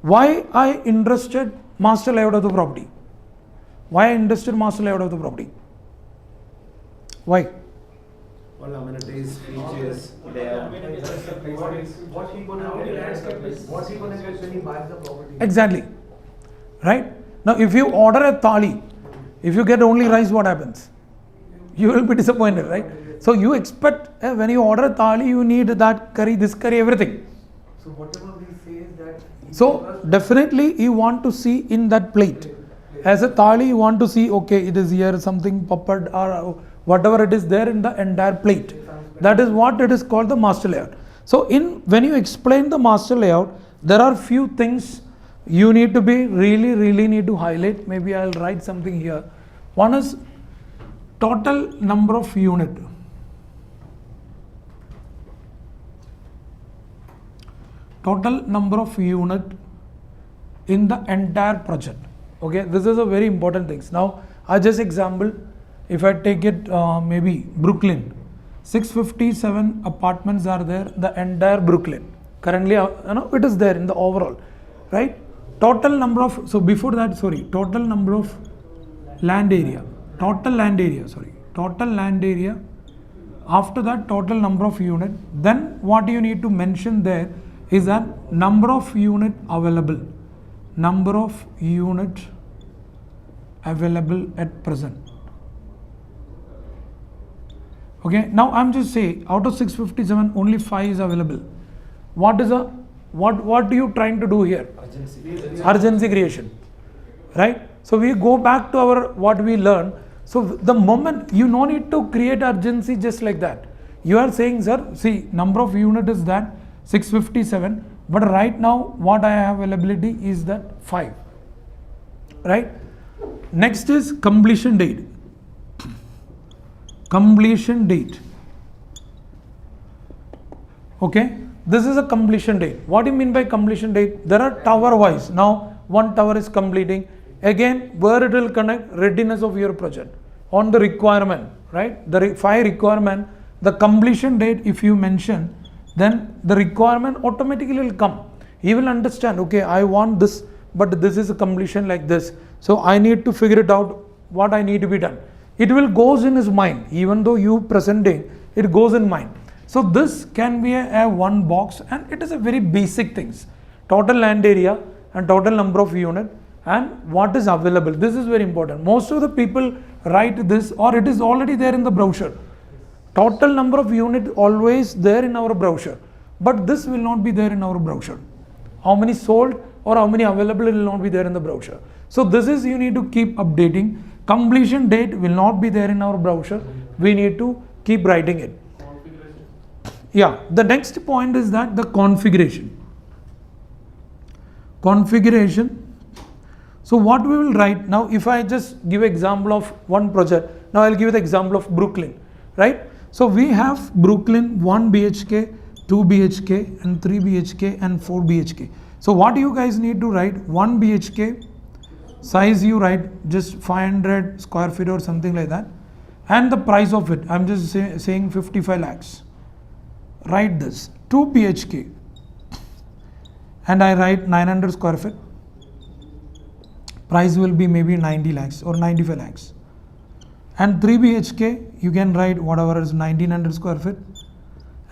Why I interested master layout of the property? Why I interested master layout of the property? Why? All amenities, features, layout. What he gonna get when he buys the property? Exactly. Right? Now if you order a thali, if you get only rice, what happens? You will be disappointed, right? So you expect when you order a thali, you need that curry, this curry, everything. So whatever we say is that. So definitely you want to see in that plate. As a thali, you want to see, okay, it is here something papad or whatever it is there in the entire plate. That is what it is called the master layout. So when you explain the master layout, there are few things you need to be really need to highlight. Maybe I'll write something here. One is total number of unit. Total number of unit in the entire project. Okay, this is a very important thing. Now, I just example, if I take it maybe Brooklyn, 657 apartments are there, the entire Brooklyn. Currently, it is there in the overall, right? Total number of, so before that, sorry, total number of land area, total land area. After that, total number of unit. Then what you need to mention there is that number of unit available. Number of unit available at present. Okay, now I'm just saying out of 657 only 5 is available. What are you trying to do here? Urgency creation, right? So we go back to our what we learned. So the moment you no need to create urgency just like that. You are saying, sir, see, number of unit is that 657, but right now what I have availability is that 5, right? Next is completion date. Completion date. Okay, this is a completion date. What do you mean by completion date? There are tower wise. Now one tower is completing. Again, where it will connect, readiness of your project on the requirement, right? The 5 requirement, the completion date if you mention, then the requirement automatically will come. He will understand, okay, I want this, but this is a completion like this. So I need to figure it out what I need to be done. It will goes in his mind, even though you presenting, it goes in mind. So this can be a one box, and it is a very basic things. Total land area and total number of unit and what is available. This is very important. Most of the people write this, or it is already there in the brochure. Total number of unit always there in our brochure, but this will not be there in our brochure. How many sold or how many available will not be there in the brochure. So this is you need to keep updating. Completion date will not be there in our brochure. We need to keep writing it. Yeah, the next point is that the configuration. Configuration. So what we will write now, if I just give example of one project, now I'll give you the example of Brooklyn, right? So we have Brooklyn 1 BHK, 2 BHK and 3 BHK and 4 BHK. So what you guys need to write, 1 BHK, size you write just 500 square feet or something like that. And the price of it, I'm just saying 55 lakhs. Write this, 2 BHK. And I write 900 square feet. Price will be maybe 90 lakhs or 95 lakhs. And 3 BHK, you can write whatever is 1900 square feet.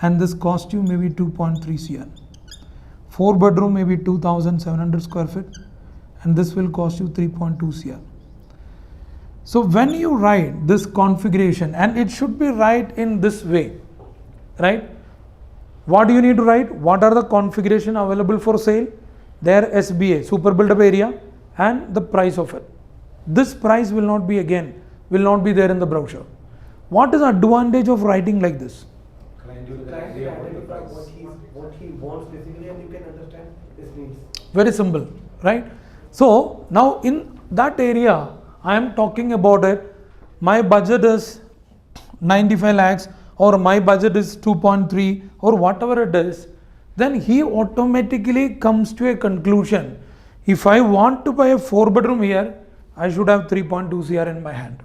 And this cost you maybe 2.3 CR. 4 bedroom maybe 2700 square feet. And this will cost you 3.2 CR. So when you write this configuration, and it should be right in this way, right? What do you need to write? What are the configuration available for sale? Their SBA, super build up area, and the price of it. This price will not be there in the brochure. What is the advantage of writing like this? Client will identify what he wants basically, and you can understand his needs. Very simple, right? So now in that area, I am talking about it. My budget is 95 lakhs or my budget is 2.3 or whatever it is. Then he automatically comes to a conclusion. If I want to buy a 4 bedroom here, I should have 3.2 CR in my hand.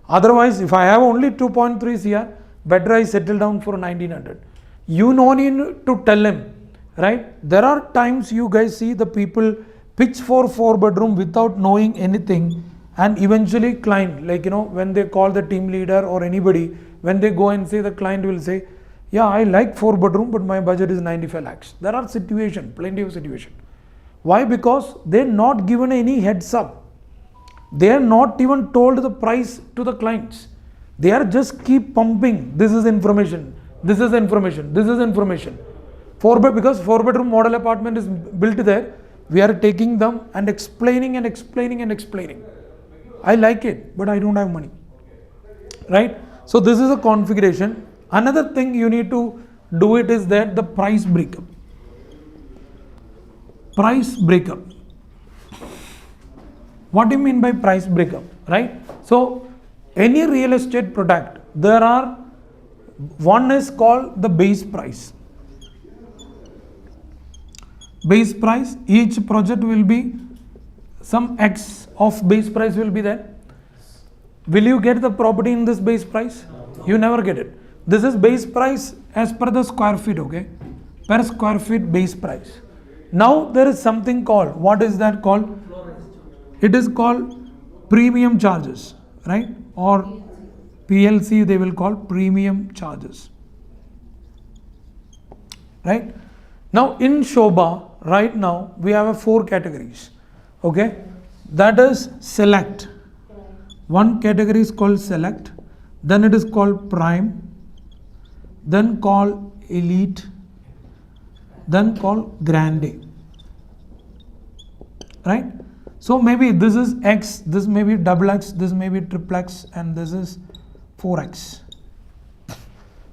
Otherwise, if I have only 2.3 CR, better I settle down for 1900. You no need to tell him, right? There are times you guys see the people pitch for 4 bedroom without knowing anything, and eventually client, like when they call the team leader or anybody, when they go and say, the client will say, yeah, I like 4 bedroom, but my budget is 95 lakhs. There are situation, plenty of situation. Why? Because they're not given any heads up. They are not even told the price to the clients. They are just keep pumping. This is information. This is information. This is information. Because 4 bedroom model apartment is built there, we are taking them and explaining and explaining and explaining. I like it, but I don't have money. Right? So this is a configuration. Another thing you need to do it is that the price breakup. Price breakup. What do you mean by price breakup? Right? So any real estate product, there are, one is called the base price. Base price, each project will be some X of base price will be there. Will you get the property in this base price? You never get it. This is base price as per the square feet, okay? Per square feet base price. Now there is something called, what is that called? It is called premium charges, right? Or PLC they will call premium charges. Right? Now in Shobha, right now we have 4 categories. Okay? That is select. One category is called select. Then it is called prime. Then called elite. Then called grande. Right? So maybe this is X, this may be double X, this may be triple X, and this is 4X.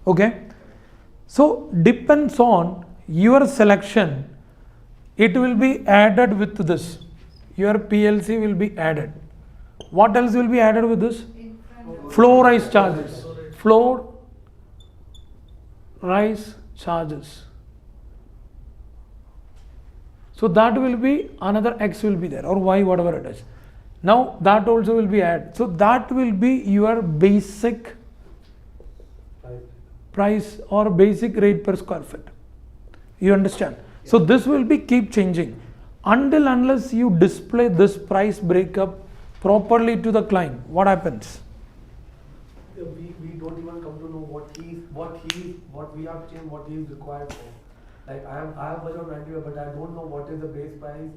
Okay? So depends on your selection, it will be added with this. Your PLC will be added. What else will be added with this? Floor rise charges. Floor rise charges. So that will be another X will be there, or Y, whatever it is. Now that also will be added. So that will be your basic price or basic rate per square feet. You understand? So this will be keep changing unless you display this price breakup properly to the client. What happens? We don't even come to know what we are saying, what he is required for. Like I have budget of 90, but I don't know what is the base price.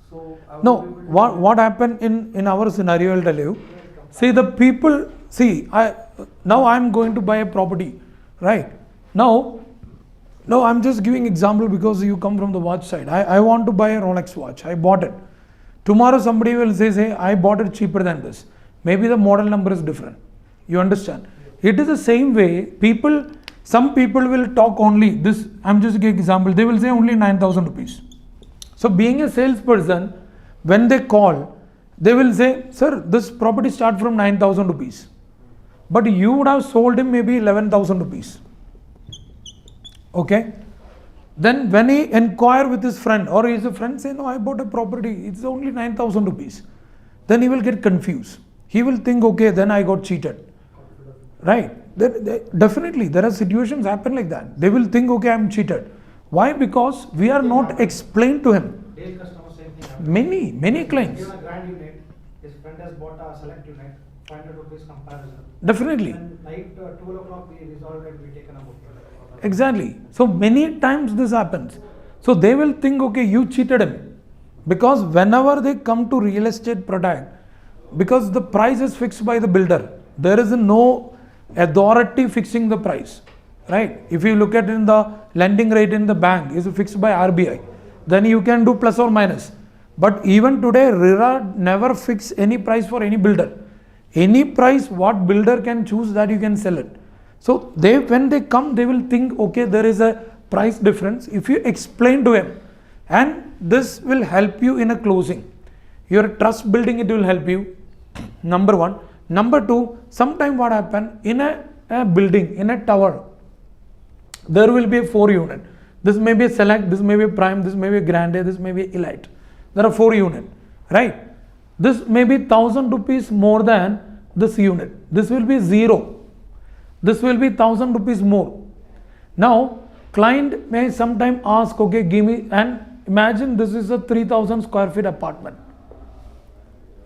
So no, what happened in our scenario, I'll tell you. See the people, now I'm going to buy a property, right? Now I'm just giving example because you come from the watch side. I want to buy a Rolex watch. I bought it. Tomorrow somebody will say I bought it cheaper than this. Maybe the model number is different. You understand? It is the same way. Some people will talk only this. I'm just giving example. They will say only 9,000 rupees. So being a salesperson, when they call, they will say, sir, this property start from 9,000 rupees. But you would have sold him maybe 11,000 rupees. Okay? Then when he inquire with his friend, or his friend say, no, I bought a property, it's only 9,000 rupees. Then he will get confused. He will think, okay, then I got cheated. Right? Definitely, there are situations happen like that. They will think, okay, I'm cheated. Why? Because we are not explained to him. Many clients. Given a grand unit, his friend has bought a select unit, 500 rupees comparison. Definitely. And night 12 o'clock we resolved it, we taken a book. Exactly. So many times this happens. So they will think, okay, you cheated him. Because whenever they come to real estate product, because the price is fixed by the builder, there is no authority fixing the price. Right? If you look at in the lending rate in the bank is fixed by RBI, then you can do plus or minus. But even today, RERA never fix any price for any builder. Any price what builder can choose, that you can sell it. So when they come, they will think, okay, there is a price difference. If you explain to him, and this will help you in a closing. Your trust building, it will help you. Number one. Number two, sometime what happen in a building, in a tower, there will be a 4 unit. This may be a select, this may be a prime, this may be a grande, this may be elite. There are 4 unit, right? This may be 1,000 rupees more than this unit. This will be 0. This will be 1,000 rupees more. Now, client may sometime ask, okay, give me, and imagine this is a 3000 square feet apartment.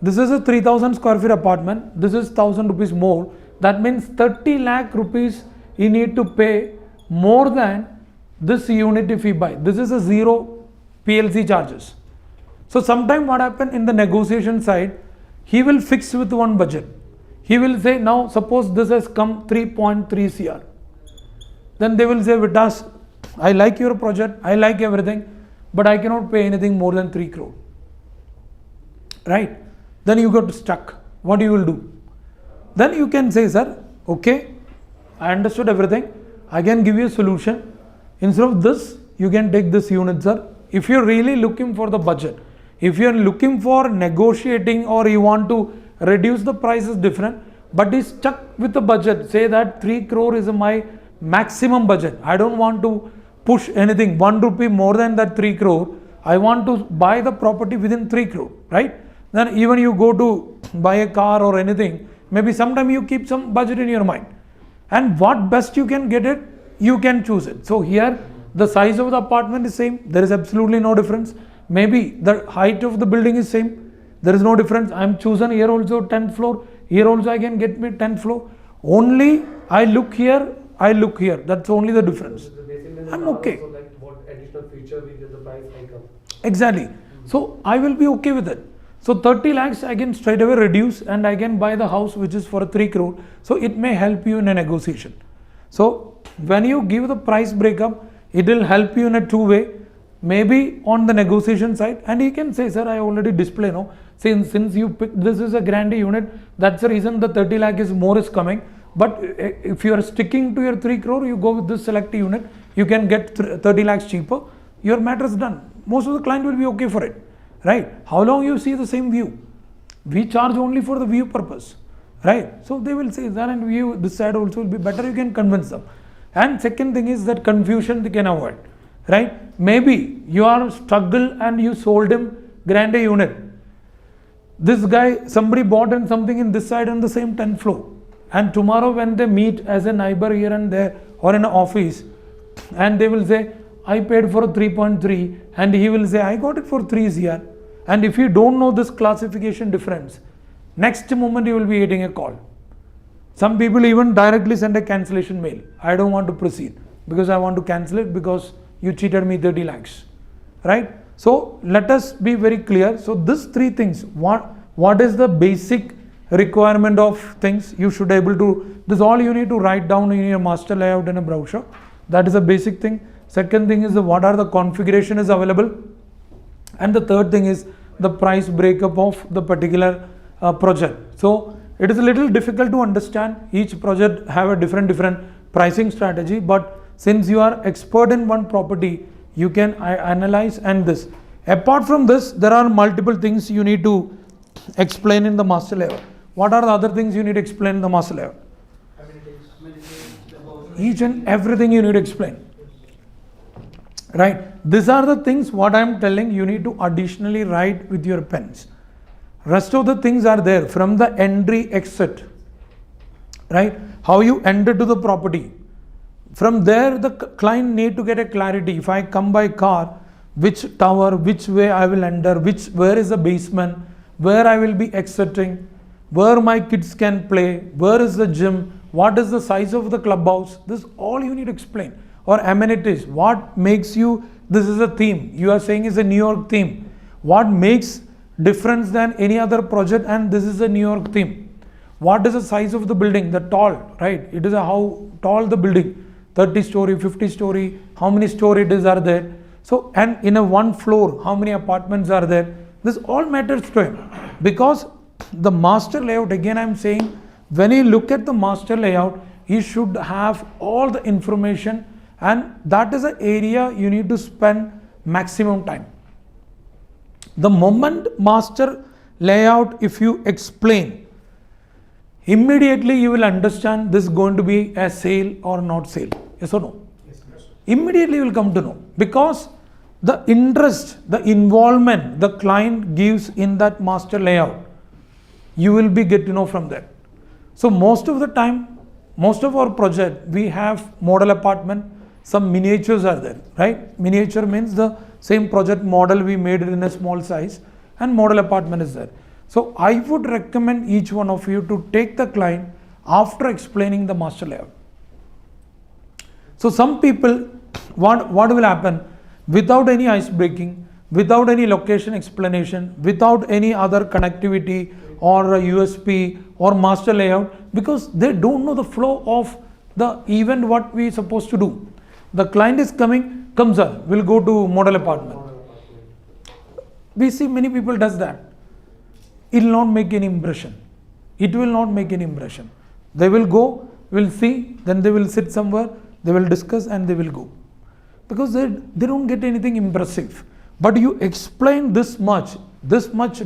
This is a 3000 square feet apartment. This is 1000 rupees more. That means 30 lakh rupees you need to pay more than this unit if you buy. This is a zero PLC charges. So sometime what happen in the negotiation side, he will fix with one budget. He will say, now suppose this has come 3.3 CR. Then they will say, Vitas, I like your project, I like everything, but I cannot pay anything more than 3 crore. Right? Then you got stuck. What you will do? Then you can say, sir, okay, I understood everything. I can give you a solution. Instead of this, you can take this unit, sir. If you're really looking for the budget, if you're looking for negotiating or you want to reduce the price is different, but is stuck with the budget. Say that 3 crore is my maximum budget. I don't want to push anything 1 rupee more than that 3 crore. I want to buy the property within 3 crore, right? Then even you go to buy a car or anything, maybe sometime you keep some budget in your mind. And what best you can get it, you can choose it. So here the size of the apartment is same. There is absolutely no difference. Maybe the height of the building is same. There is no difference. I am chosen here also 10th floor. Here also I can get me 10th floor. Only I look here, I look here. That's only the difference. I'm okay. Also like what additional feature we get the price hike up. Exactly. So I will be okay with it. So 30 lakhs I can straight away reduce and I can buy the house which is for 3 crore. So it may help you in a negotiation. So when you give the price breakup, it will help you in a two-way. Maybe on the negotiation side, and you can say, sir, I already display, no, since you picked this is a grande unit, that's the reason the 30 lakh is more is coming. But if you are sticking to your 3 crore, you go with this select unit, you can get 30 lakhs cheaper, your matter is done. Most of the client will be okay for it, right? How long you see the same view? We charge only for the view purpose, right? So they will say that, and view this side also will be better, you can convince them. And second thing is that confusion they can avoid. Right? Maybe you are struggle and you sold him grande unit. This guy, somebody bought in something in this side on the same 10th floor. And tomorrow when they meet as a neighbor here and there or in an office, and they will say, I paid for a 3.3 and he will say, I got it for 3 CR. And if you don't know this classification difference, next moment you will be getting a call. Some people even directly send a cancellation mail. I don't want to proceed because I want to cancel it because you cheated me 30 lakhs, right? So let us be very clear. So these 3 things, what is the basic requirement of things you should able to, this all you need to write down in your master layout in a brochure. That is a basic thing. Second thing is what are the configuration is available. And the third thing is the price breakup of the particular project. So it is a little difficult to understand. Each project have a different pricing strategy, but since you are expert in one property, you can analyze and this. Apart from this, there are multiple things you need to explain in the master layout. What are the other things you need to explain in the master layout? Each and everything you need to explain. Right? These are the things what I am telling you need to additionally write with your pens. Rest of the things are there from the entry exit. Right? How you enter to the property. From there, the client need to get a clarity. If I come by car, which tower, which way I will enter, where is the basement, where I will be exiting, where my kids can play, where is the gym, what is the size of the clubhouse. This all you need to explain. Or amenities, what makes you, this is a theme. You are saying is a New York theme. What makes difference than any other project, and this is a New York theme. What is the size of the building, the tall, right? It is a how tall the building. 30 story, 50 story, how many stories are there? So, and in a one floor, how many apartments are there? This all matters to him. Because the master layout, again I am saying, when you look at the master layout, you should have all the information, and that is an area you need to spend maximum time. The moment master layout, if you explain, immediately you will understand this is going to be a sale or not sale. Yes or no? Yes, yes. Immediately you will come to know, because the interest, the involvement the client gives in that master layout, you will be get to know from that. So most of the time, most of our project, we have model apartment. some miniatures are there, right? Miniature means the same project model we made it in a small size, and model apartment is there. So I would recommend each one of you to take the client after explaining the master layout. So some people, what will happen, without any ice breaking, without any location explanation, without any other connectivity or a USP or master layout, because they don't know the flow of the event what we supposed to do. The client is coming, come sir, we'll go to model apartment. We see many people does that. It will not make any impression. It will not make any impression. They will go, will see, then they will sit somewhere, they will discuss and they will go. Because they don't get anything impressive. But you explain this much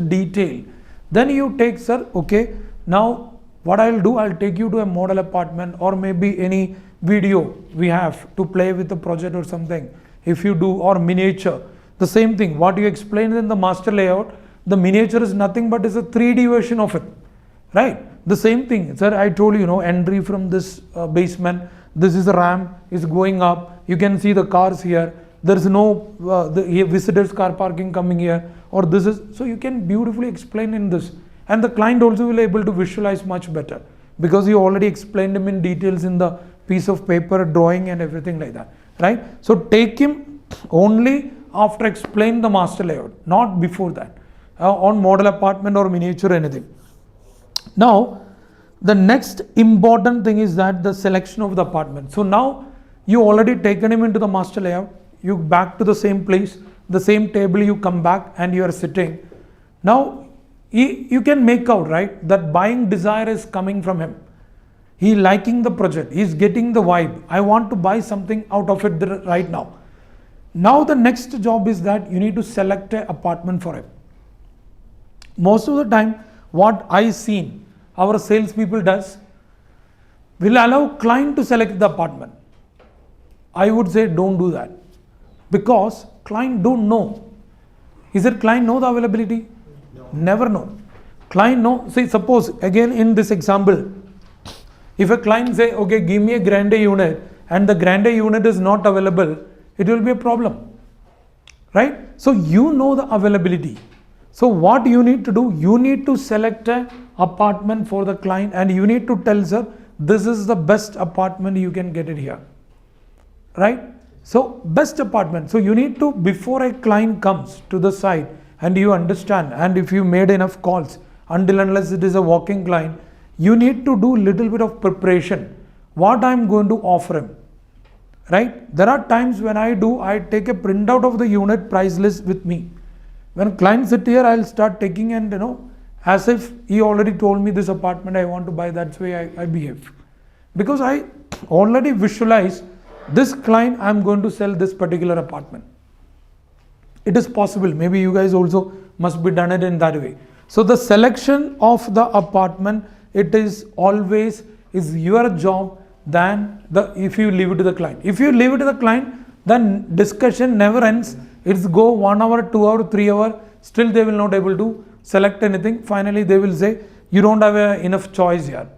detail, then you take, sir, okay, now what I'll do, I'll take you to a model apartment or maybe any video we have to play with the project or something. If you do, or miniature, the same thing, what you explained in the master layout, the miniature is nothing but is a 3D version of it, right? The same thing, sir, I told you, entry from this basement, this is a ramp, is going up, you can see the cars here, there is no the visitors car parking coming here, or this is, so you can beautifully explain in this, and the client also will be able to visualize much better, because you already explained him in details in the piece of paper, drawing and everything like that, right? So take him only after explain the master layout, not before that, on model apartment or miniature anything. Now, the next important thing is that the selection of the apartment. So now you already taken him into the master layout, you back to the same place, the same table you come back and you are sitting. Now you can make out, right, that buying desire is coming from him. He liking the project, he is getting the vibe. I want to buy something out of it right now. Now the next job is that you need to select an apartment for him. Most of the time, what I seen our salespeople does, will allow client to select the apartment. I would say don't do that, because client don't know. Is it client know the availability? No. Never know. Client know. Say suppose again in this example, if a client say, okay, give me a grande unit and the grande unit is not available, it will be a problem, right? So you know the availability. So what you need to do, you need to select an apartment for the client and you need to tell sir, this is the best apartment you can get it here, right? So best apartment. So you need to, before a client comes to the site and you understand, and if you made enough calls, until unless it is a walking client, you need to do little bit of preparation. What I'm going to offer him, right? There are times when I take a printout of the unit price list with me. When clients sit here, I'll start taking and as if he already told me this apartment I want to buy, that's the way I behave. Because I already visualize this client, I'm going to sell this particular apartment. It is possible, maybe you guys also must be done it in that way. So the selection of the apartment, it is always is your job than if you leave it to the client. If you leave it to the client, then discussion never ends. It's go 1 hour, 2 hour, 3 hour, still they will not able to select anything. Finally they will say, you don't have enough choice here,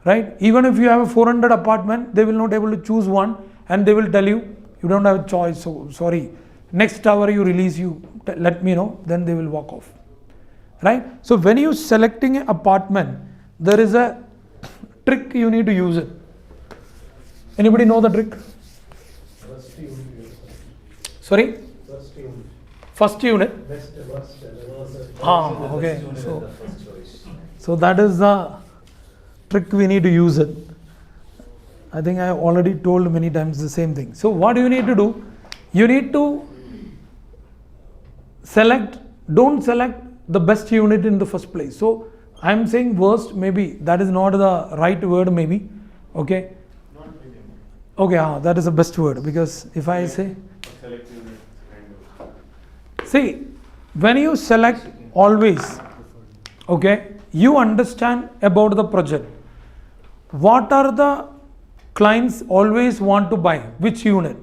right? Even if you have a 400 apartment, they will not able to choose one and they will tell you, you don't have a choice, so sorry. Next hour you release, you let me know, then they will walk off, right? So when you selecting an apartment, there is a trick you need to use it. Anybody know the trick? Sorry? First unit. Okay. So that is the trick we need to use it. I think I already told many times the same thing. So what you need to do? You need to select, don't select the best unit in the first place. So I am saying worst, maybe that is not the right word, maybe. Okay. Okay, that is the best word, because if I say, see, when you select always, okay, you understand about the project. What are the clients always want to buy? Which unit,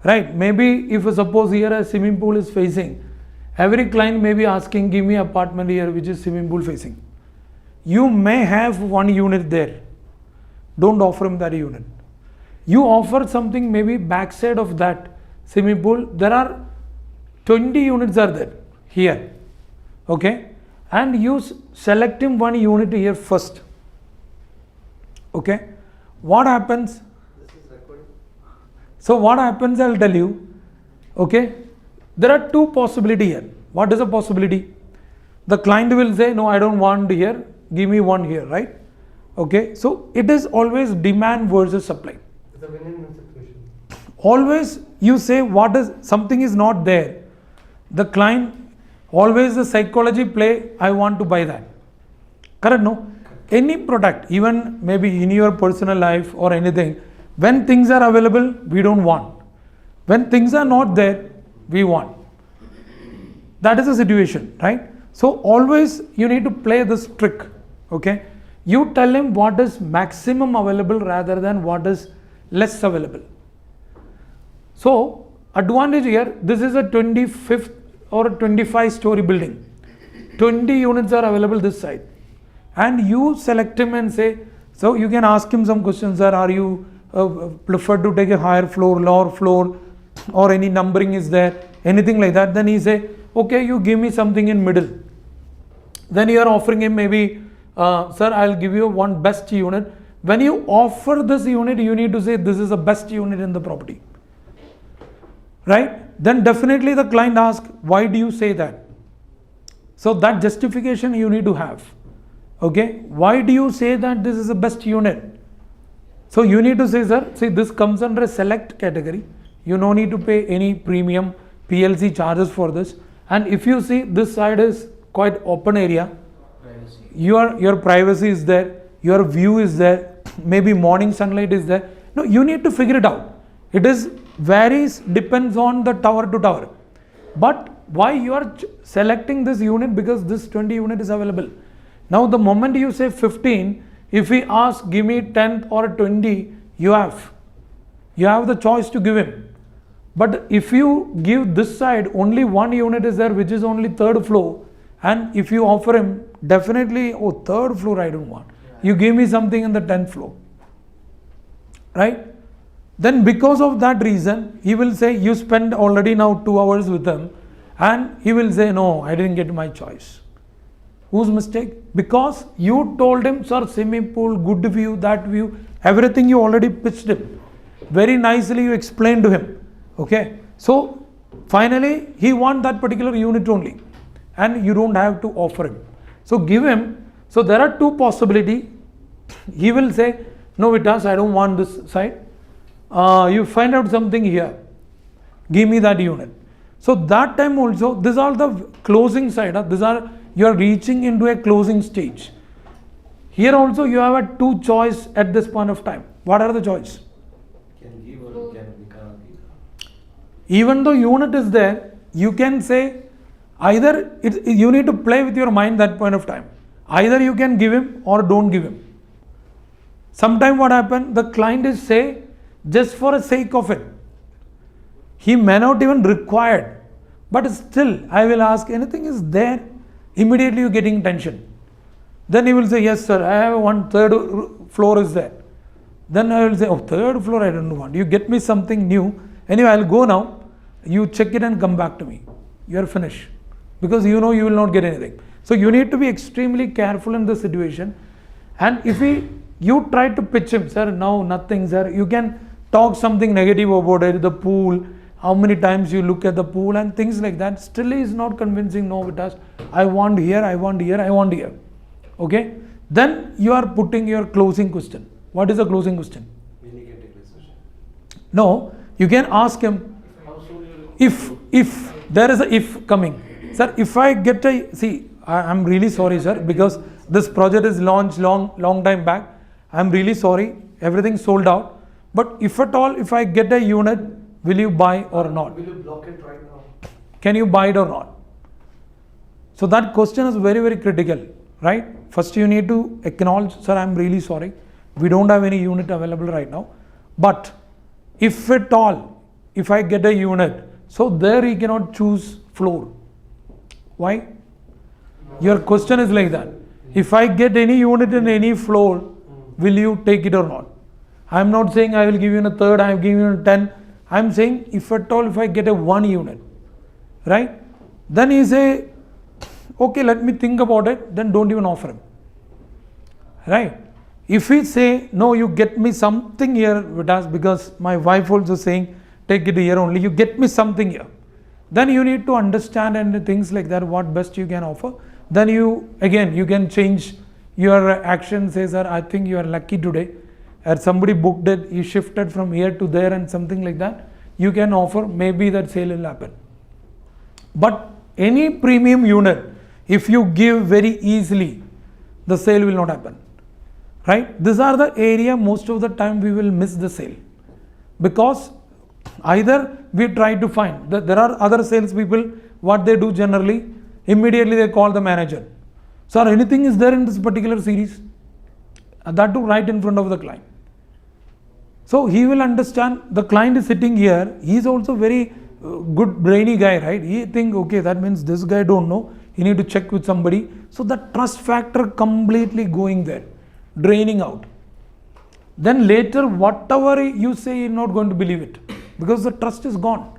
right? Maybe if suppose here a swimming pool is facing, every client may be asking, give me apartment here which is swimming pool facing. You may have one unit there. Don't offer him that unit. You offer something maybe backside of that swimming pool. There are 20 units are there here. Okay. And you select him one unit here first. Okay. What happens? This is recording. So what happens, I'll tell you. Okay. There are two possibilities here. What is a possibility? The client will say, no, I don't want here. Give me one here, right? Okay. So it is always demand versus supply. It's a win-win situation. Always you say what is something is not there. The client always the psychology play, I want to buy that. Correct? No? Any product, even maybe in your personal life or anything, when things are available, we don't want. When things are not there, we want. That is the situation, right? So always you need to play this trick. Okay? You tell him what is maximum available rather than what is less available. So advantage here, this is a 25th or 25 story building. 20 units are available this side. And you select him and say, so you can ask him some questions, sir, are you prefer to take a higher floor, lower floor, or any numbering is there, anything like that. Then he say, okay, you give me something in middle. Then you are offering him maybe, sir, I'll give you one best unit. When you offer this unit, you need to say this is the best unit in the property. Right? Then definitely the client asks, why do you say that? So that justification you need to have. Okay? Why do you say that this is the best unit? So you need to say, sir, see, this comes under a select category. You no need to pay any premium PLC charges for this. And if you see this side is quite open area, Privacy. your privacy is there, your view is there, maybe morning sunlight is there. No, you need to figure it out. It is varies, depends on the tower to tower. But why you are selecting this unit? Because this 20 unit is available. Now the moment you say 15, if he asks give me 10 or 20, you have the choice to give him. But if you give this side, only one unit is there, which is only third floor, and if you offer him, definitely, oh, third floor I don't want. You give me something in the 10th floor. Right? Then because of that reason, he will say, you spend already now 2 hours with him, and he will say, no, I didn't get my choice. Whose mistake? Because you told him, sir, swimming pool, good view, that view, everything you already pitched him. Very nicely you explained to him. Okay. So finally he wants that particular unit only, and you don't have to offer him. So give him. So there are two possibilities. He will say, no, Vitas, I don't want this side. You find out something here. Give me that unit. So that time also, these are the closing side. These are, you are reaching into a closing stage. Here also you have a two choice at this point of time. What are the choice? Can give or we cannot give. Even though unit is there, you can say either you need to play with your mind that point of time. Either you can give him or don't give him. Sometimes what happens, the client is say just for the sake of it. He may not even required, but still I will ask, anything is there? Immediately you getting tension. Then he will say, yes sir, I have one third floor is there. Then I will say, oh, third floor I don't want. You get me something new. Anyway, I will go now. You check it and come back to me. You are finished. Because you know you will not get anything. So you need to be extremely careful in this situation. And if you try to pitch him, sir, no, nothing, sir. You can talk something negative about it, the pool, how many times you look at the pool and things like that. Still he is not convincing, no, Vitas, I want here, I want here, I want here. Okay. Then you are putting your closing question. What is the closing question? Will you get a decision? No, you can ask him, if there is a if coming. Sir, if I get I'm really sorry, sir, because this project is launched long time back. I'm really sorry, everything sold out. But if at all, if I get a unit, will you buy or not? Will you block it right now? Can you buy it or not? So that question is very, very critical, right? First you need to acknowledge, sir, I'm really sorry. We don't have any unit available right now. But if at all, if I get a unit, so there you cannot choose floor. Why? Your question is like that. If I get any unit in any floor, will you take it or not? I'm not saying I will give you a third, I will give you a 10. I'm saying if at all, if I get a 1 unit, right? Then he say, okay, let me think about it, then don't even offer him. Right? If we say, no, you get me something here, Vitas, because my wife also saying, take it here only, you get me something here. Then you need to understand and things like that, what best you can offer. Then you can change your action, say, sir, I think you are lucky today. Or somebody booked it, you shifted from here to there and something like that. You can offer, maybe that sale will happen. But any premium unit, if you give very easily, the sale will not happen. Right? These are the area most of the time we will miss the sale. Because either we try to find, there are other sales people, what they do generally, immediately they call the manager. Sir, anything is there in this particular series? That too right in front of the client. So he will understand, the client is sitting here, he is also very good brainy guy, right? He think, okay, that means this guy don't know, he need to check with somebody. So the trust factor completely going there, draining out. Then later whatever you say, you're not going to believe it, because the trust is gone.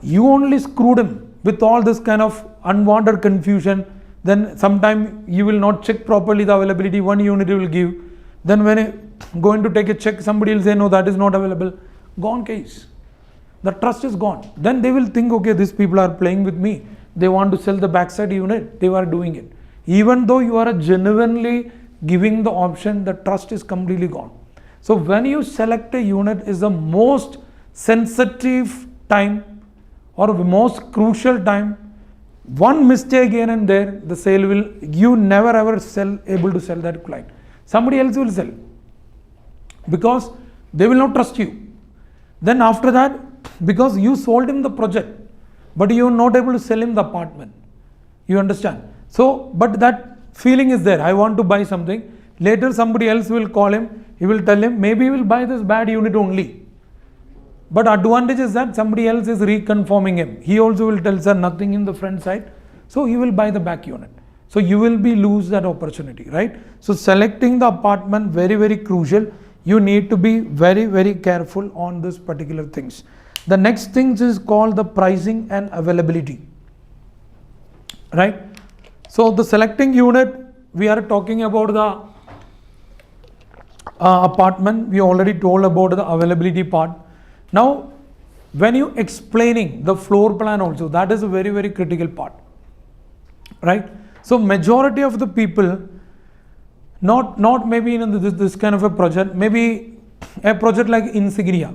You only screwed him with all this kind of unwanted confusion. Then sometime you will not check properly the availability, 1 unit you will give. Then when going to take a check, somebody will say, no, that is not available. Gone case. The trust is gone. Then they will think, okay, these people are playing with me. They want to sell the backside unit. They are doing it. Even though you are genuinely giving the option, the trust is completely gone. So when you select a unit is the most sensitive time or the most crucial time. One mistake here and there, the sale will, you never ever able to sell that client. Somebody else will sell, because they will not trust you. Then after that, because you sold him the project, but you are not able to sell him the apartment. You understand? So, but that feeling is there. I want to buy something. Later somebody else will call him. He will tell him, maybe he will buy this bad unit only. But advantage is that somebody else is reconfirming him. He also will tell, sir, nothing in the front side. So he will buy the back unit. So you will lose that opportunity, right? So selecting the apartment, very, very crucial. You need to be very, very careful on this particular things. The next things is called the pricing and availability, right? So the selecting unit, we are talking about the apartment. We already told about the availability part. Now, when you explaining the floor plan also, that is a very, very critical part, right? So majority of the people, not maybe in this kind of a project, maybe a project like Insignia,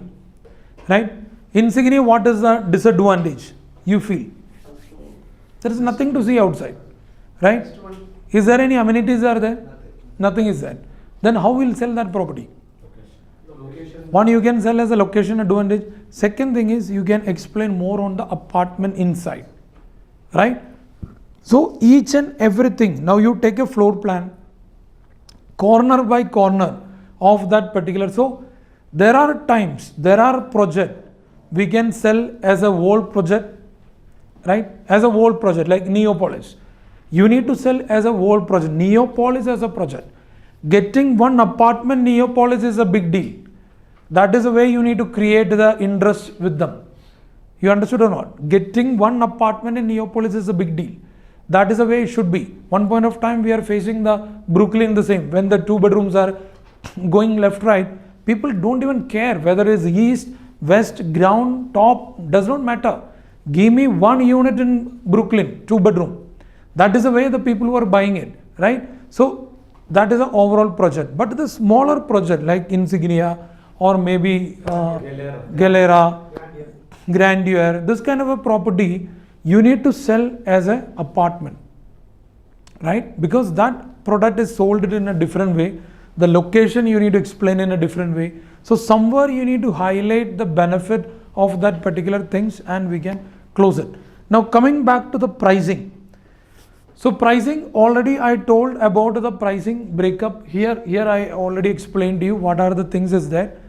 right? Insignia, what is the disadvantage you feel? There is nothing to see outside, right? Is there any amenities are there? Nothing is there. Then how will sell that property? One, you can sell as a location advantage. Second thing is you can explain more on the apartment inside, right? So each and everything, now you take a floor plan, corner by corner of that particular. So there are times, there are projects we can sell as a whole project, right? As a whole project like Neopolis. You need to sell as a whole project. Neopolis as a project. Getting one apartment Neopolis is a big deal. That is the way you need to create the interest with them. You understood or not? Getting one apartment in Neopolis is a big deal. That is the way it should be. One point of time we are facing the Brooklyn the same. When the 2 bedrooms are going left, right, people don't even care whether it is east, west, ground, top, does not matter. Give me 1 unit in Brooklyn, 2 bedroom. That is the way the people who are buying it, right? So that is an overall project. But the smaller project like Insignia or maybe Galera, Grandeur, this kind of a property, you need to sell as an apartment, right? Because that product is sold in a different way. The location you need to explain in a different way. So somewhere you need to highlight the benefit of that particular things and we can close it. Now coming back to the pricing. So pricing, already I told about the pricing breakup. Here I already explained to you what are the things is there.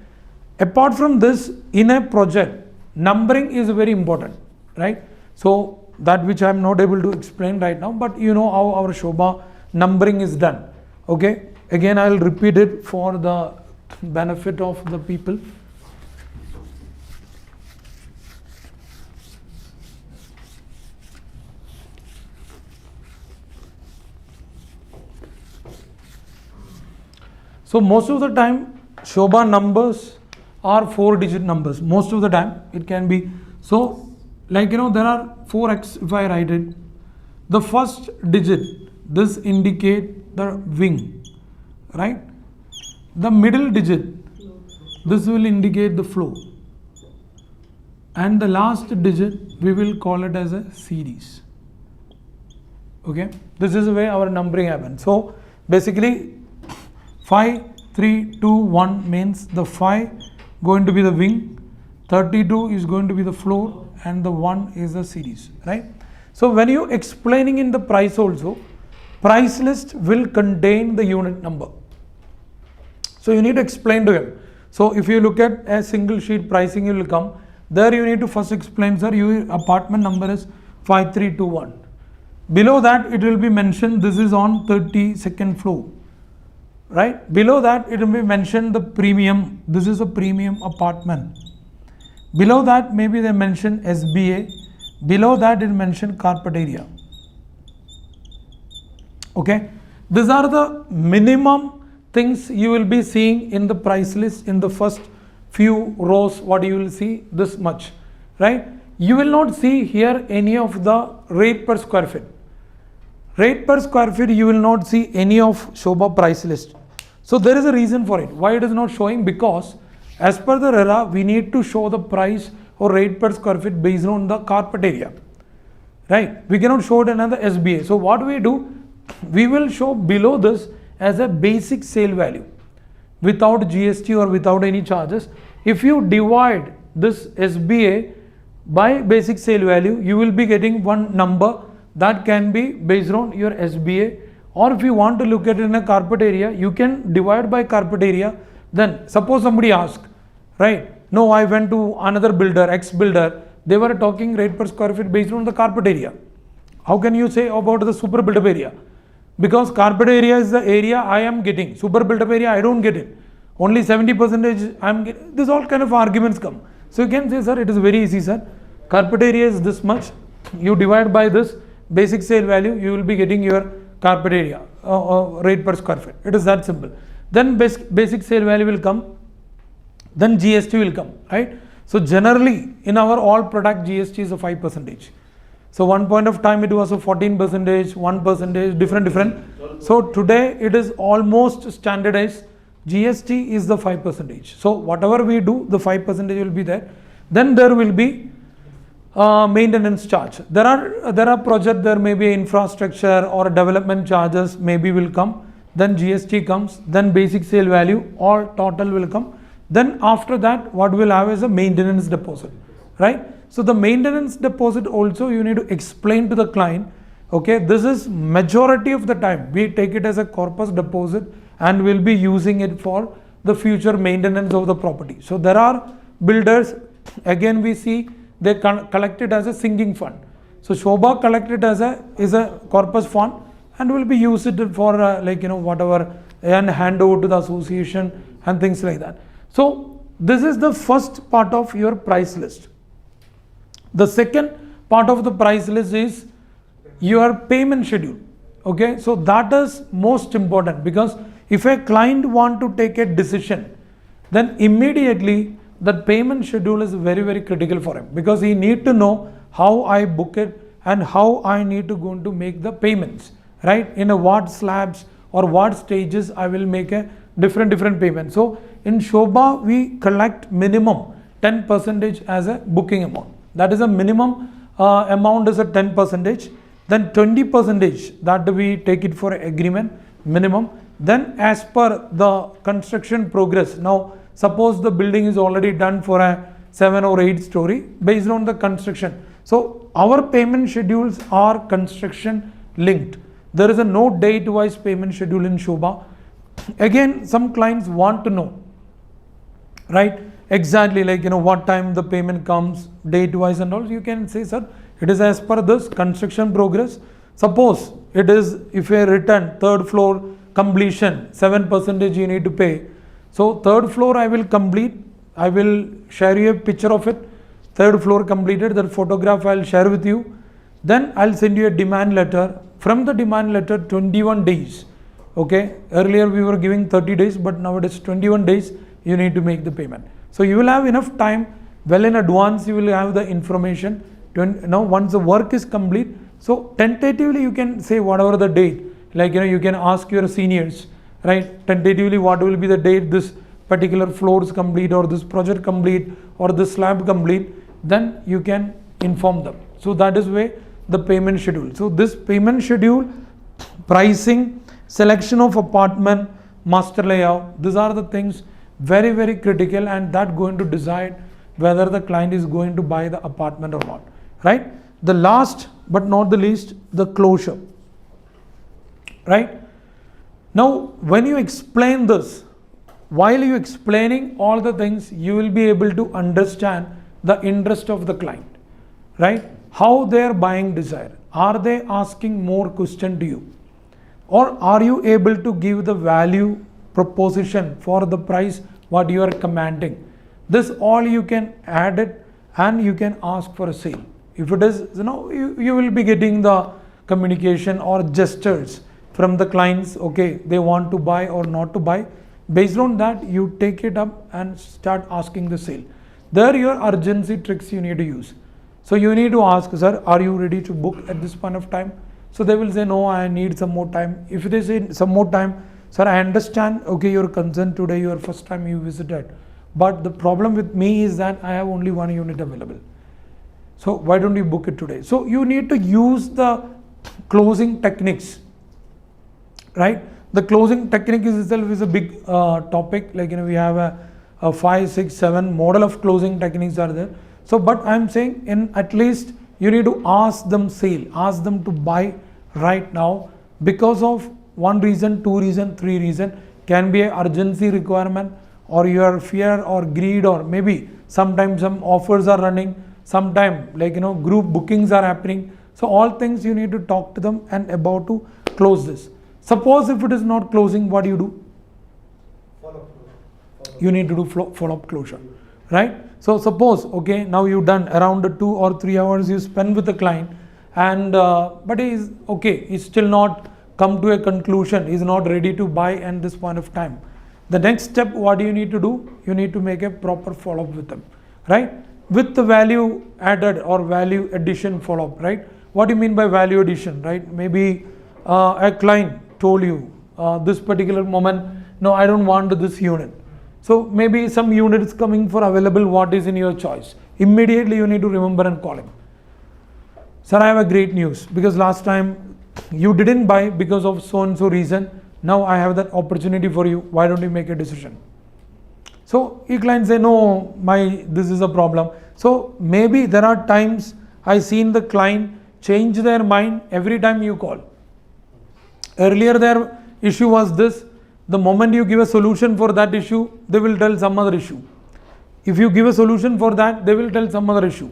Apart from this, in a project, numbering is very important, right? So that which I am not able to explain right now, but you know how our Shobha numbering is done. Okay, again I will repeat it for the benefit of the people. So most of the time Shobha numbers are 4-digit numbers. Most of the time it can be, so like there are 4x. If I write it, the first digit, this indicate the wing, right? The middle digit, this will indicate the flow, and the last digit we will call it as a series. Okay, this is the way our numbering happens. So basically 5, 3, 2, 1 means the 5 going to be the wing, 32 is going to be the floor, and the 1 is the series, right? So when you explaining in the price also, price list will contain the unit number. So you need to explain to him. So if you look at a single sheet pricing, will come there. You need to first explain, sir, your apartment number is 5321. Below that it will be mentioned this is on 32nd floor, right? Below that it will be mentioned the premium, this is a premium apartment. Below that maybe they mention SBA. Below that it mention carpet area. Okay, these are the minimum things you will be seeing in the price list. In the first few rows, what you will see, this much, right? You will not see here any of the rate per square feet. Rate per square feet you will not see any of Shobha price list. So there is a reason for it. Why it is not showing? Because as per the RERA, we need to show the price or rate per square feet based on the carpet area, right? We cannot show it another SBA. So what we do, we will show below this as a basic sale value without GST or without any charges. If you divide this SBA by basic sale value, you will be getting one number that can be based on your SBA. Or if you want to look at it in a carpet area, you can divide by carpet area. Then suppose somebody asks, right? No, I went to another builder, X builder, they were talking rate per square feet based on the carpet area. How can you say about the super built-up area? Because carpet area is the area I am getting. Super built-up area I don't get it. Only 70% I am getting. This all kind of arguments come. So you can say, sir, it is very easy, sir. Carpet area is this much. You divide by this basic sale value, you will be getting your carpet area rate per square feet. It is that simple. Then basic sale value will come. Then GST will come, right? So generally in our all product GST is a 5%. So one point of time it was a 14%, 1%, different. So today it is almost standardized. GST is the 5%. So whatever we do, the 5% will be there. Then there will be maintenance charge. There are projects, there may be infrastructure or development charges maybe will come. Then GST comes. Then basic sale value, all total will come. Then after that, what we'll have is a maintenance deposit, right? So the maintenance deposit also you need to explain to the client, okay, this is majority of the time we take it as a corpus deposit and we'll be using it for the future maintenance of the property. So there are builders, again we see they collect it as a sinking fund. So Shobha collected as a corpus fund and will be used it for whatever, and hand over to the association and things like that. So this is the first part of your price list. The second part of the price list is your payment schedule. Okay, so that is most important, because if a client want to take a decision, then immediately that payment schedule is very, very critical for him, because he need to know how I book it and how I need to go to make the payments, right? In a what slabs or what stages I will make a different payment. So in Shobha we collect minimum 10% as a booking amount. That is a minimum amount is a 10%. Then 20% that we take it for agreement minimum. Then as per the construction progress, now suppose the building is already done for a 7 or 8 story based on the construction. So our payment schedules are construction linked. There is a no date wise payment schedule in Shobha. Again, some clients want to know, right, exactly what time the payment comes, date wise and all. You can say, sir, it is as per this construction progress. Suppose it is, if a written 3rd floor completion 7% you need to pay. So third floor I will complete. I will share you a picture of it. Third floor completed. That photograph I'll share with you. Then I'll send you a demand letter. From the demand letter, 21 days. Okay. Earlier we were giving 30 days, but now it is 21 days. You need to make the payment. So you will have enough time. Well in advance, you will have the information. Now once the work is complete, so tentatively you can say whatever the date. Like you can ask your seniors, right? Tentatively, what will be the date this particular floor is complete, or this project complete, or this slab complete. Then you can inform them. So that is where the payment schedule. So this payment schedule, pricing, selection of apartment, master layout, these are the things very, very critical, and that going to decide whether the client is going to buy the apartment or not, right? The last but not the least, the closure, right? Now when you explain this, while you explaining all the things, you will be able to understand the interest of the client, right? How their buying desire. Are they asking more question to you, or are you able to give the value proposition for the price what you are commanding? This all you can add it, and you can ask for a sale. If it is, you will be getting the communication or gestures from the clients. Okay, they want to buy or not to buy. Based on that, you take it up and start asking the sale. There your urgency tricks you need to use. So you need to ask, sir, are you ready to book at this point of time? So they will say, no, I need some more time. If they say some more time, sir, I understand, okay, your concern today, your first time you visited. But the problem with me is that I have only one unit available. So why don't you book it today? So you need to use the closing techniques, right? The closing technique itself is a big topic. Like, we have a 5, 6, 7 model of closing techniques are there. So, but I'm saying in at least you need to ask them sale, ask them to buy right now because of one reason, two reason, three reason. Can be an urgency requirement, or your fear or greed, or maybe sometimes some offers are running, sometime group bookings are happening. So all things you need to talk to them and about to close this. Suppose if it is not closing, what do you do? You need to do follow-up closure, right? So suppose, okay, now you've done around 2 or 3 hours you spend with the client, and but he is okay, he's still not come to a conclusion, he's not ready to buy at this point of time. The next step, what do you need to do? You need to make a proper follow-up with them, right? With the value added or value addition follow-up, right? What do you mean by value addition, right? Maybe a client told you this particular moment, no, I don't want this unit. So maybe some unit is coming for available, what is in your choice? Immediately you need to remember and call him. Sir, I have a great news, because last time you didn't buy because of so and so reason. Now I have that opportunity for you. Why don't you make a decision? So your client say, no, this is a problem. So maybe there are times I seen the client change their mind every time you call. Earlier their issue was this. The moment you give a solution for that issue, they will tell some other issue. If you give a solution for that, they will tell some other issue.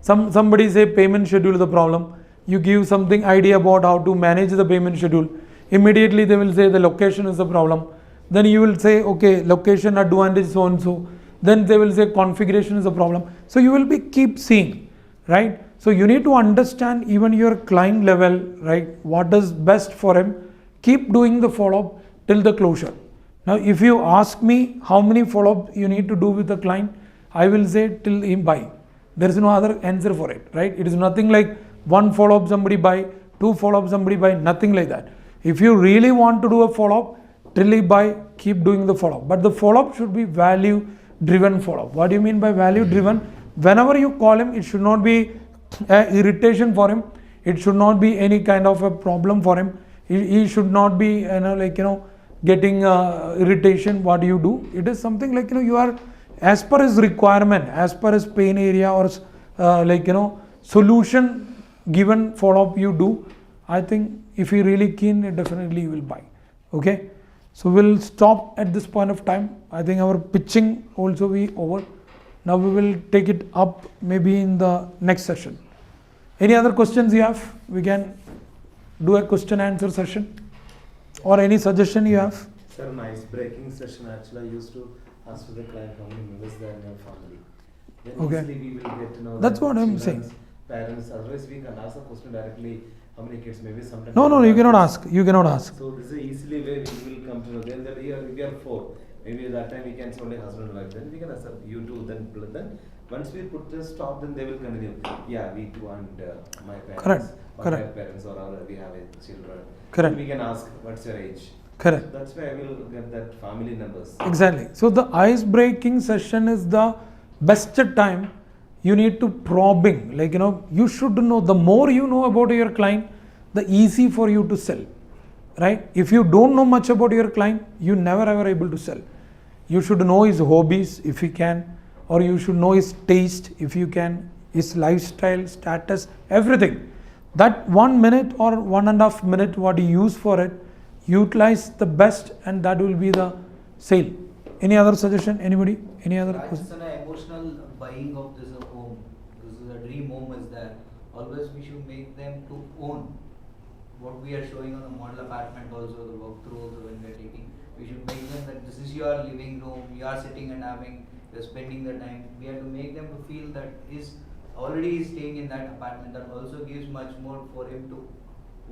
Somebody say payment schedule is the problem. You give something idea about how to manage the payment schedule. Immediately they will say the location is the problem. Then you will say, okay, location advantage so and so. Then they will say configuration is the problem. So you will keep seeing, right? So you need to understand even your client level, right? What is best for him. Keep doing the follow-up till the closure. Now, if you ask me how many follow-up you need to do with the client, I will say till he buy. There is no other answer for it, right? It is nothing like 1 follow-up somebody buy, 2 follow-up somebody buy, nothing like that. If you really want to do a follow-up, till he buy, keep doing the follow-up. But the follow-up should be value-driven follow-up. What do you mean by value-driven? Whenever you call him, it should not be irritation for him. It should not be any kind of a problem for him. He should not be, getting irritation. What do you do? It is something like, you are as per his requirement, as per his pain area, or solution given follow-up you do. I think if he really keen, definitely he will buy. Okay. So we'll stop at this point of time. I think our pitching also be over. Now we will take it up maybe in the next session. Any other questions you have? We can do a question answer session, or any suggestion you have. Sir, an ice-breaking session actually I used to ask to the client how many members there in your family. Then Okay. easily we will get to know That's that what I'm children's saying. Parents, otherwise we can ask the question directly how many kids, maybe sometimes. No, you cannot ask. You cannot ask. So this is easily where we will come to know. Then that here we are four. Maybe that time we can say only husband and wife. Then we can accept you two. Then once we put the stop, then they will continue. Yeah, we too and my parents. Correct, Or correct. their parents or our, we have children. Correct. Then we can ask what's your age. Correct. So that's why I will get that family numbers. Exactly. So the ice-breaking session is the best time. You need to probing. Like, you should know. The more you know about your client, the easy for you to sell. Right? If you don't know much about your client, you never ever able to sell. You should know his hobbies if you can, or you should know his taste if you can, his lifestyle, status, everything. That 1 minute or 1.5 minute what you use for it, utilize the best, and that will be the sale. Any other suggestion? Anybody? Any other Right, question? it's an emotional buying of this home. This is a dream home is there. Always we should make them to own what we are showing on the model apartment also, the walkthrough also when we are taking. We should make them that this is your living room, you are sitting and having, you're spending the time. We have to make them to feel that is already staying in that apartment. That also gives much more for him to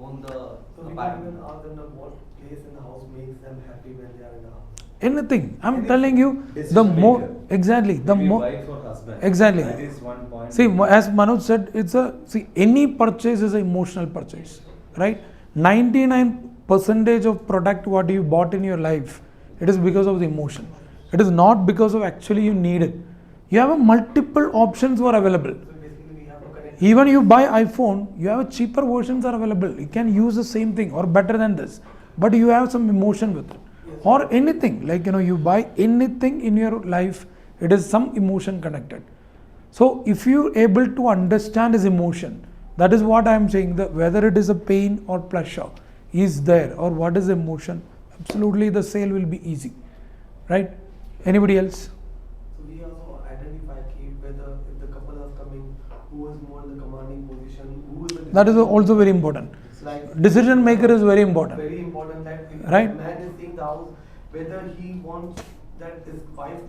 own the So we can apartment. even ask them that what place in the house makes them happy when they are in the house. Anything. I'm Anything. telling you, the Decision more maker. exactly the Maybe more wife or husband. exactly. That is one point. See, as Manoj said, any purchase is an emotional purchase, right? 99% of product what you bought in your life, it is because of the emotion. It is not because of actually you need it. You have a multiple options were available. So basically we have to connect. Even you buy iPhone, you have a cheaper versions are available. You can use the same thing or better than this, but you have some emotion with it. Yes. Or anything like you buy anything in your life, it is some emotion connected. So if you able to understand his emotion, that is what I am saying. That whether it is a pain or pleasure is there, or what is emotion, absolutely the sale will be easy, right? Anybody else? So we also identify whether if the couple are coming, who is more in the commanding position, who is the That is also very important. It's like Decision maker is very important. very important that if Right. the man is seeing the house, whether he wants that his wife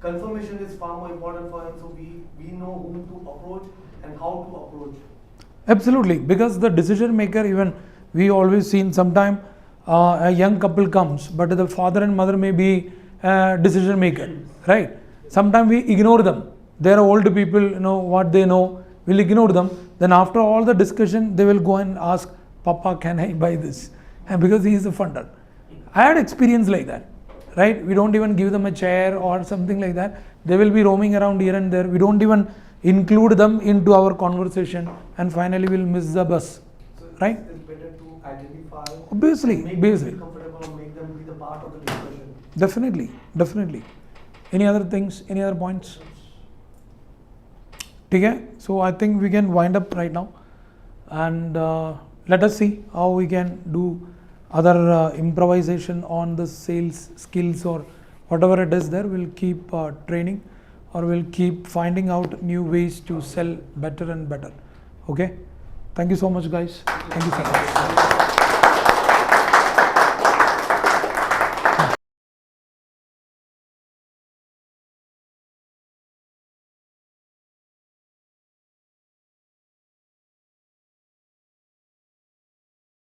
confirmation is far more important for him. So we know whom to approach and how to approach. Absolutely, because the decision maker, even we always seen sometime a young couple comes, but the father and mother may be decision maker, right? Sometimes we ignore them. They are old people, what they know, we'll ignore them. Then after all the discussion, they will go and ask, Papa, can I buy this? And because he is the funder. I had experience like that, right? We don't even give them a chair or something like that. They will be roaming around here and there. We don't even include them into our conversation, and finally we'll miss the bus, So right? It's better to identify. Obviously, make them obviously. feel comfortable or make them be the part of the discussion. Definitely. Any other things? Any other points? Okay, so I think we can wind up right now, and let us see how we can do other improvisation on the sales skills or whatever it is there. We'll keep training, or we'll keep finding out new ways to sell better and better. Okay, thank you so much, guys. Thank you so much.